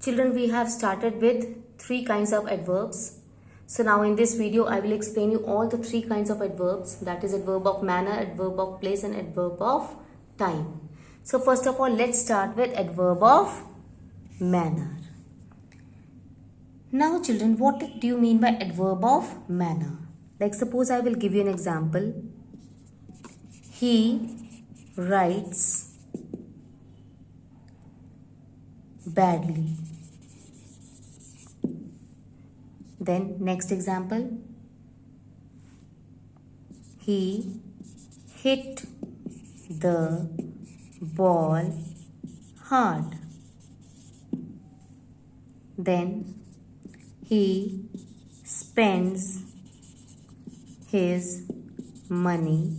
Children, we have started with three kinds of adverbs. So now in this video, I will explain you all the three kinds of adverbs. That is adverb of manner, adverb of place and adverb of time. So first of all, let's start with adverb of manner. Now children, what do you mean by adverb of manner? Like suppose I will give you an example. He writes badly. Then next example. He hit the ball hard. Then he spends his money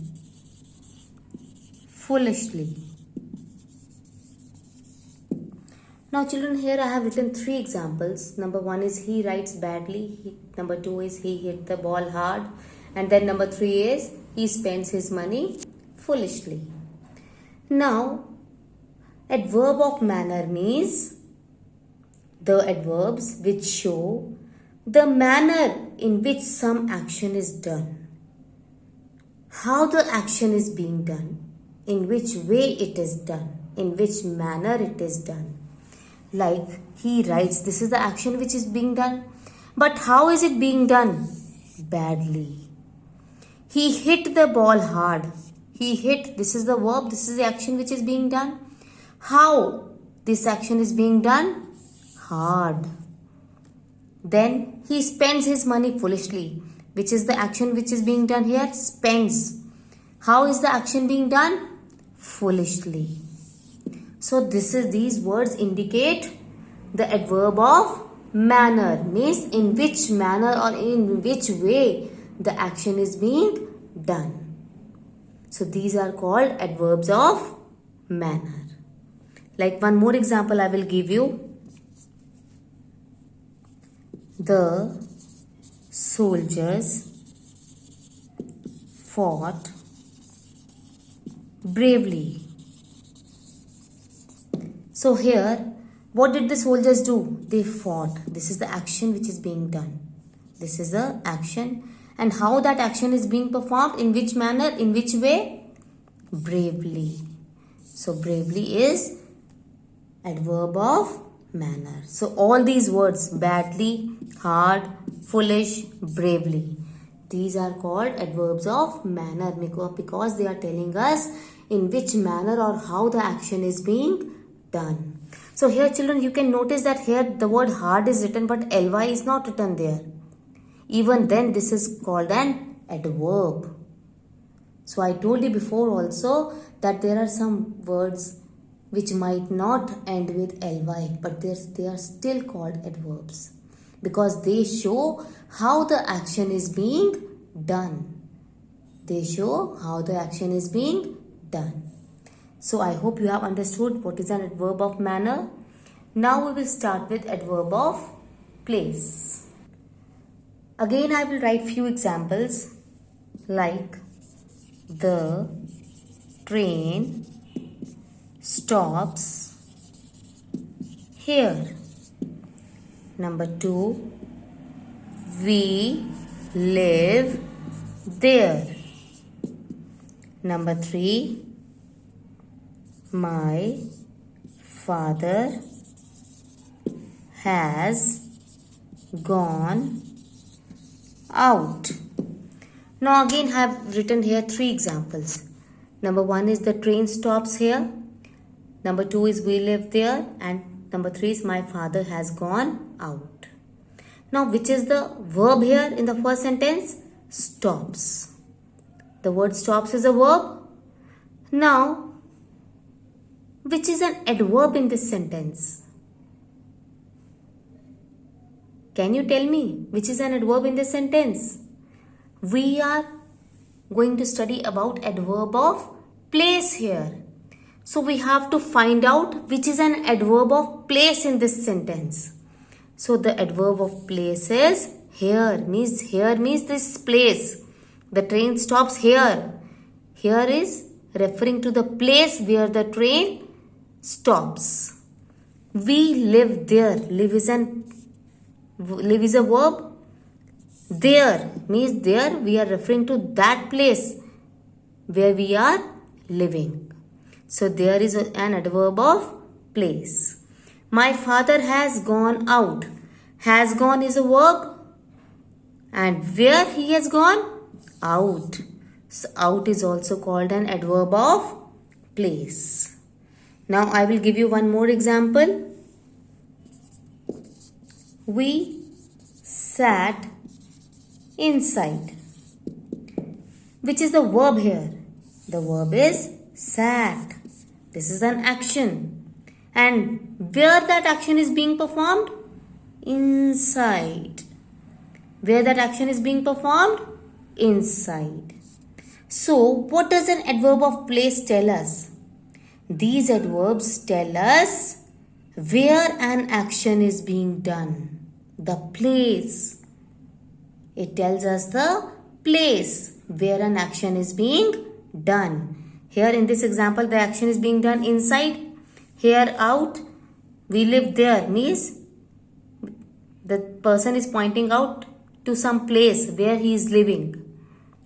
foolishly. Now children, here I have written three examples. Number one is he writes badly. Number two is he hit the ball hard. And then number three is he spends his money foolishly. Now, adverb of manner means the adverbs which show the manner in which some action is done. How the action is being done. In which way it is done. In which manner it is done. Like he writes, this is the action which is being done. But how is it being done? Badly. He hit the ball hard. He hit, this is the verb, this is the action which is being done. How this action is being done? Hard. Then he spends his money foolishly. Which is the action which is being done here? Spends. How is the action being done? Foolishly. So these words indicate the adverb of manner, means in which manner or in which way the action is being done. So these are called adverbs of manner. Like one more example I will give you. The soldiers fought bravely. So here, what did the soldiers do? They fought. This is the action which is being done. This is the action. And how that action is being performed? In which manner? In which way? Bravely. So bravely is adverb of manner. So all these words, badly, hard, foolish, bravely, these are called adverbs of manner because they are telling us in which manner or how the action is being done. So here children, you can notice that here the word hard is written but ly is not written there. Even then this is called an adverb. So I told you before also that there are some words which might not end with ly but they are still called adverbs because they show how the action is being done. They show how the action is being done. So I hope you have understood what is an adverb of manner. Now we will start with adverb of place. Again I will write few examples like the train stops here. Number 2, we live there. Number 3, my father has gone out. Now again I have written here three examples. Number 1 is the train stops here. Number 2 is we live there. And number 3 is my father has gone out. Now which is the verb here in the first sentence? Stops. The word stops is a verb. Now which is an adverb in this sentence? Can you tell me which is an adverb in this sentence? We are going to study about adverb of place here. So we have to find out which is an adverb of place in this sentence. So the adverb of place is here means this place. The train stops here. Here is referring to the place where the train stops. We live there. Live is a verb. There means there we are referring to that place where we are living. So there is an adverb of place. My father has gone out. Has gone is a verb. And where he has gone? Out. So out is also called an adverb of place. Now I will give you one more example. We sat inside. Which is the verb here? The verb is sat. This is an action. And where that action is being performed? Inside. Where that action is being performed? Inside. So, what does an adverb of place tell us? These adverbs tell us where an action is being done. The place. It tells us the place where an action is being done. Here in this example, the action is being done inside. Here out. We live there means the person is pointing out to some place where he is living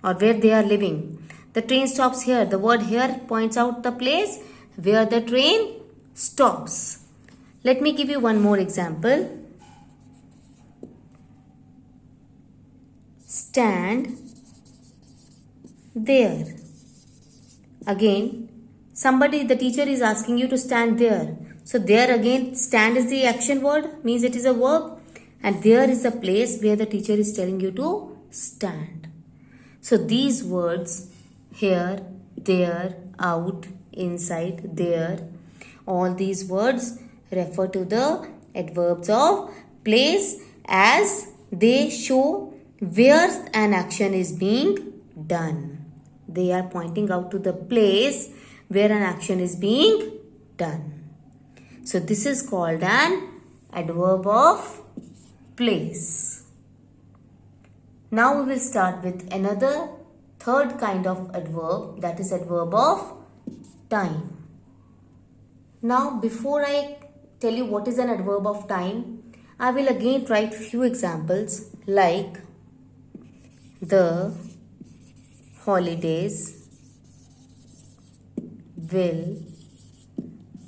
or where they are living. The train stops here. The word here points out the place where the train stops. Let me give you one more example. Stand there. Again, the teacher is asking you to stand there. So there again, stand is the action word, means it is a verb. And there is a place where the teacher is telling you to stand. So these words, here, there, out, inside, there, all these words refer to the adverbs of place as they show where an action is being done. They are pointing out to the place where an action is being done. So this is called an adverb of place. Now we will start with another third kind of adverb, that is adverb of time. Now before I tell you what is an adverb of time, I will again write few examples like the holidays will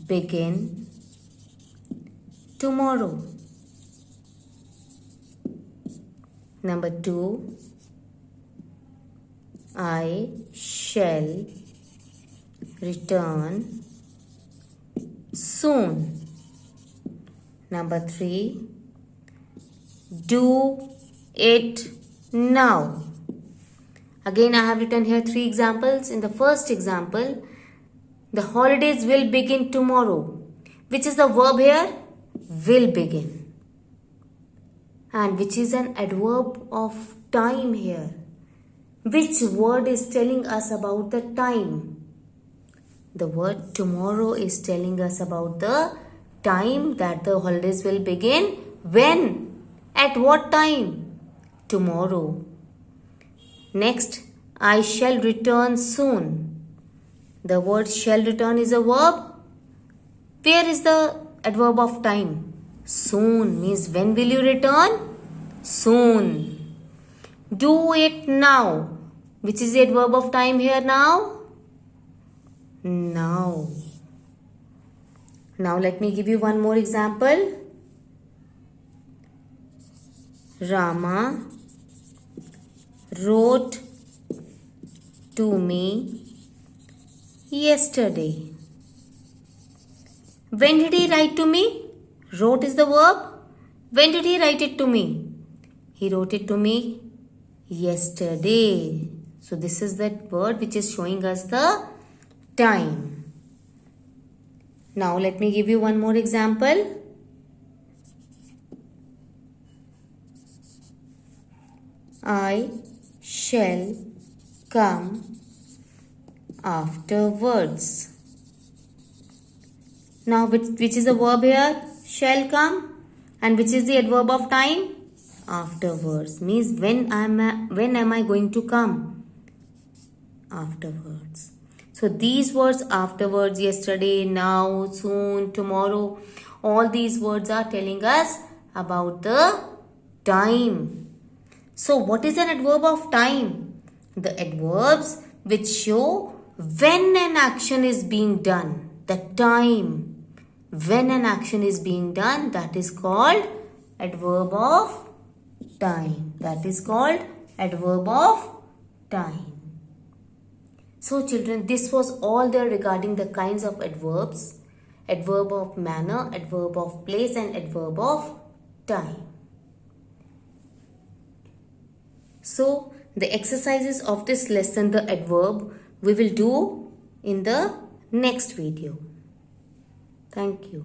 begin tomorrow. Number 2, I shall return soon. Number 3, do it now. Again, I have written here 3 examples. In the first example, the holidays will begin tomorrow. Which is the verb here? Will begin. And which is an adverb of time here? Which word is telling us about the time? The word tomorrow is telling us about the time that the holidays will begin. When? At what time? Tomorrow. Next, I shall return soon. The word shall return is a verb. Where is the adverb of time? Soon means when will you return? Soon. Do it now. Which is the adverb of time here now? Now. Now let me give you one more example. Rama wrote to me yesterday. When did he write to me? Wrote is the verb. When did he write it to me? He wrote it to me yesterday. So this is that word which is showing us the time. Now let me give you one more example. I shall come afterwards. Now which is the verb here? Shall come. And which is the adverb of time? Afterwards. Means when am I going to come? Afterwards. So these words afterwards, yesterday, now, soon, tomorrow, All these words are telling us about the time. So what is an adverb of time? The adverbs which show when an action is being done, the time when an action is being done, that is called adverb of time. That is called adverb of time. So children, this was all there regarding the kinds of adverbs. Adverb of manner, adverb of place and adverb of time. So the exercises of this lesson, the adverb, we will do in the next video. Thank you.